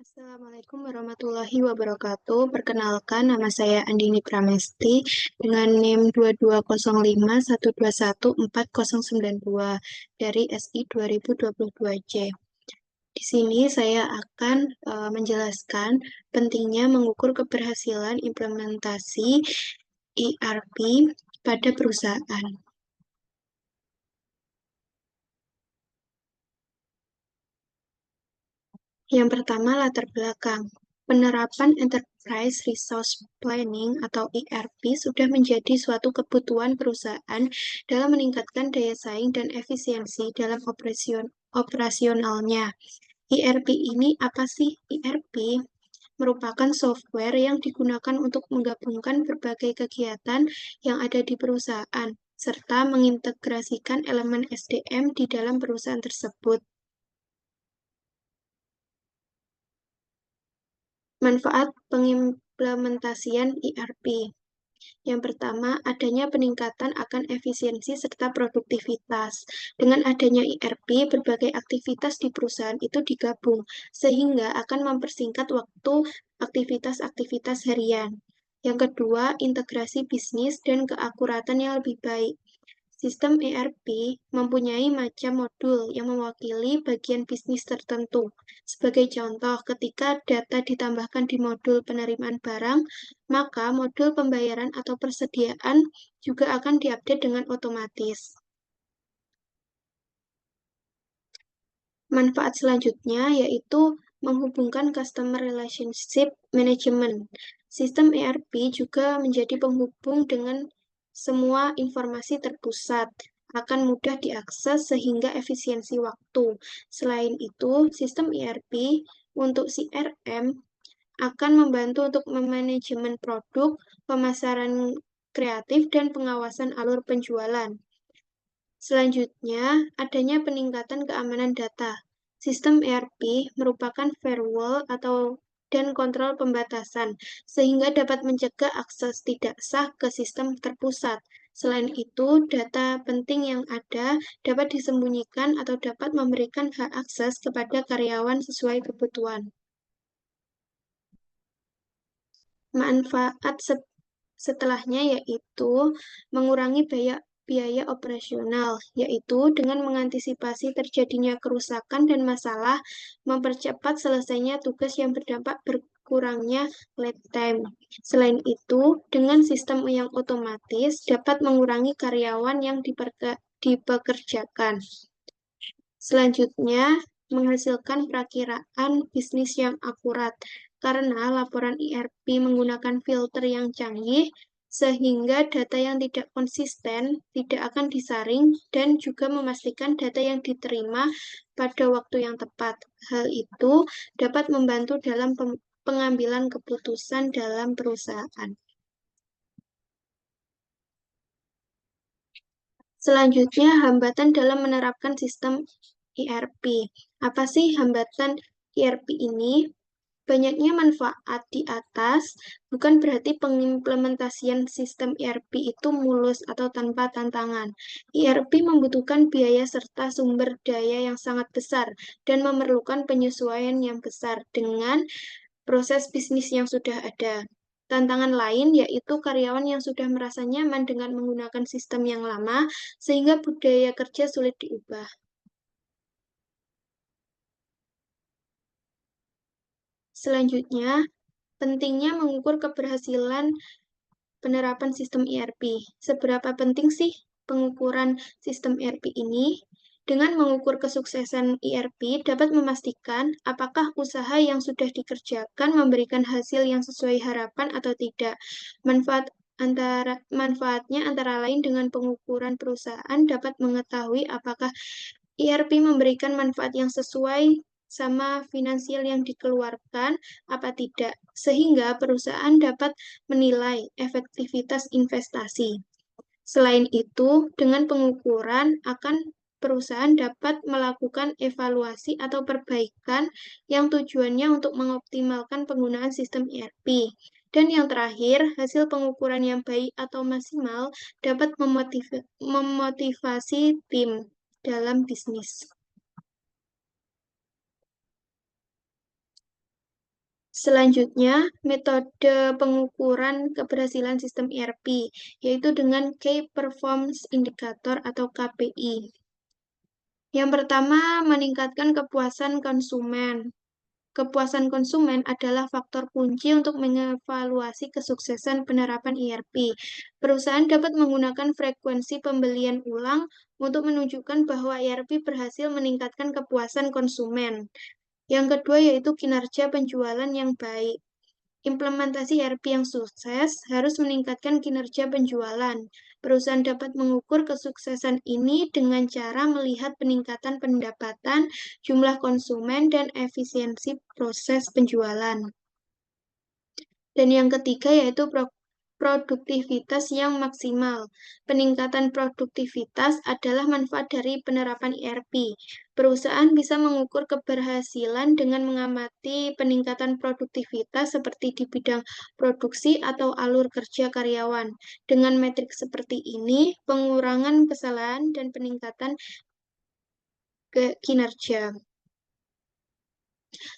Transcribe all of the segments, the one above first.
Assalamualaikum warahmatullahi wabarakatuh. Perkenalkan, nama saya Andini Pramesti dengan NIM 220512140092 dari SI 2022J. Di sini saya akan menjelaskan pentingnya mengukur keberhasilan implementasi ERP pada perusahaan. Yang pertama, latar belakang. Penerapan Enterprise Resource Planning atau ERP sudah menjadi suatu kebutuhan perusahaan dalam meningkatkan daya saing dan efisiensi dalam operasionalnya. ERP ini apa sih? ERP merupakan software yang digunakan untuk menggabungkan berbagai kegiatan yang ada di perusahaan, serta mengintegrasikan elemen SDM di dalam perusahaan tersebut. Manfaat pengimplementasian ERP. Yang pertama, adanya peningkatan akan efisiensi serta produktivitas. Dengan adanya ERP, berbagai aktivitas di perusahaan itu digabung, sehingga akan mempersingkat waktu aktivitas-aktivitas harian. Yang kedua, integrasi bisnis dan keakuratan yang lebih baik. Sistem ERP mempunyai macam modul yang mewakili bagian bisnis tertentu. Sebagai contoh, ketika data ditambahkan di modul penerimaan barang, maka modul pembayaran atau persediaan juga akan diupdate dengan otomatis. Manfaat selanjutnya yaitu menghubungkan Customer Relationship Management. Sistem ERP juga menjadi penghubung dengan semua informasi terpusat, akan mudah diakses sehingga efisiensi waktu. Selain itu, sistem ERP untuk CRM akan membantu untuk memanajemen produk, pemasaran kreatif, dan pengawasan alur penjualan. Selanjutnya, adanya peningkatan keamanan data. Sistem ERP merupakan firewall dan kontrol pembatasan, sehingga dapat mencegah akses tidak sah ke sistem terpusat. Selain itu, data penting yang ada dapat disembunyikan atau dapat memberikan hak akses kepada karyawan sesuai kebutuhan. Manfaat setelahnya yaitu mengurangi biaya operasional, yaitu dengan mengantisipasi terjadinya kerusakan dan masalah, mempercepat selesainya tugas yang berdampak berkurangnya lead time. Selain itu, dengan sistem yang otomatis dapat mengurangi karyawan yang dipekerjakan. Selanjutnya, menghasilkan perakiraan bisnis yang akurat, karena laporan ERP menggunakan filter yang canggih, sehingga data yang tidak konsisten tidak akan disaring dan juga memastikan data yang diterima pada waktu yang tepat. Hal itu dapat membantu dalam pengambilan keputusan dalam perusahaan. Selanjutnya, hambatan dalam menerapkan sistem ERP. Apa sih hambatan ERP ini? Banyaknya manfaat di atas bukan berarti pengimplementasian sistem ERP itu mulus atau tanpa tantangan. ERP membutuhkan biaya serta sumber daya yang sangat besar dan memerlukan penyesuaian yang besar dengan proses bisnis yang sudah ada. Tantangan lain yaitu karyawan yang sudah merasa nyaman dengan menggunakan sistem yang lama, sehingga budaya kerja sulit diubah. Selanjutnya, pentingnya mengukur keberhasilan penerapan sistem ERP. Seberapa penting sih pengukuran sistem ERP ini? Dengan mengukur kesuksesan ERP dapat memastikan apakah usaha yang sudah dikerjakan memberikan hasil yang sesuai harapan atau tidak. Manfaatnya antara lain dengan pengukuran perusahaan dapat mengetahui apakah ERP memberikan manfaat yang sesuai sama finansial yang dikeluarkan apa tidak, sehingga perusahaan dapat menilai efektivitas investasi. Selain itu, dengan pengukuran akan perusahaan dapat melakukan evaluasi atau perbaikan yang tujuannya untuk mengoptimalkan penggunaan sistem ERP. Dan yang terakhir, hasil pengukuran yang baik atau maksimal dapat memotivasi tim dalam bisnis. Selanjutnya, metode pengukuran keberhasilan sistem ERP, yaitu dengan Key Performance Indicator atau KPI. Yang pertama, meningkatkan kepuasan konsumen. Kepuasan konsumen adalah faktor kunci untuk mengevaluasi kesuksesan penerapan ERP. Perusahaan dapat menggunakan frekuensi pembelian ulang untuk menunjukkan bahwa ERP berhasil meningkatkan kepuasan konsumen. Yang kedua yaitu kinerja penjualan yang baik. Implementasi ERP yang sukses harus meningkatkan kinerja penjualan. Perusahaan dapat mengukur kesuksesan ini dengan cara melihat peningkatan pendapatan, jumlah konsumen, dan efisiensi proses penjualan. Dan yang ketiga yaitu produktivitas yang maksimal. Peningkatan produktivitas adalah manfaat dari penerapan ERP. Perusahaan bisa mengukur keberhasilan dengan mengamati peningkatan produktivitas seperti di bidang produksi atau alur kerja karyawan. Dengan metrik seperti ini, pengurangan kesalahan dan peningkatan kinerja.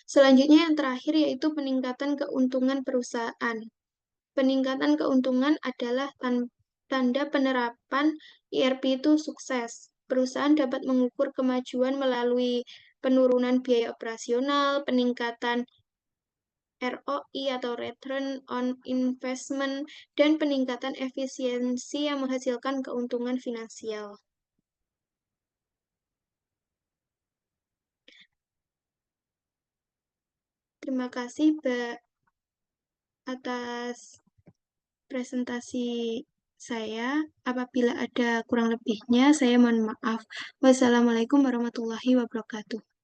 Selanjutnya yang terakhir yaitu peningkatan keuntungan perusahaan. Peningkatan keuntungan adalah tanda penerapan ERP itu sukses. Perusahaan dapat mengukur kemajuan melalui penurunan biaya operasional, peningkatan ROI atau Return on Investment, dan peningkatan efisiensi yang menghasilkan keuntungan finansial. Terima kasih, Mbak, atas presentasi saya. Apabila ada kurang lebihnya, saya mohon maaf. Wassalamualaikum warahmatullahi wabarakatuh.